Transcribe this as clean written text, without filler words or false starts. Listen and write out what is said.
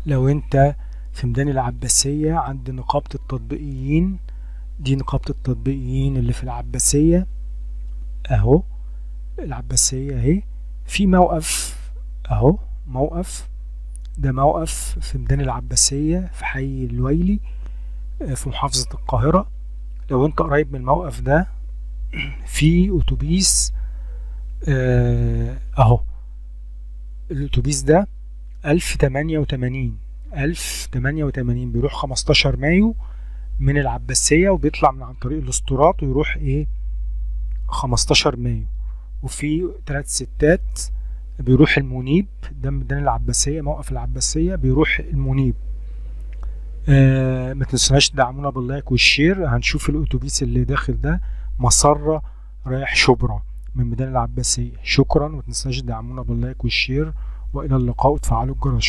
لو انت في ميدان العباسية عند نقابة التطبيقيين، دي نقابة التطبيقيين اللي في العباسية اهو، العباسية اهي، في موقف اهو، موقف، ده موقف في ميدان العباسية في حي الويلي في محافظة القاهرة. لو انت قريب من الموقف ده في اتوبيس اهو، الاتوبيس ده 1088 بيروح 15 مايو من العباسية، وبيطلع من عن طريق الاسطورات ويروح ايه 15 مايو. وفي 3 ستات بيروح المنيب، ده ميدان العباسية، موقف العباسية بيروح المنيب. ما تنسوناش تدعمونا باللايك والشير. هنشوف الاتوبيس اللي داخل ده مسرة رايح شبرا من ميدان العباسية. شكرا، ومتنسوناش تدعمونا باللايك والشير، والى اللقاء، وتفعلوا الجرس.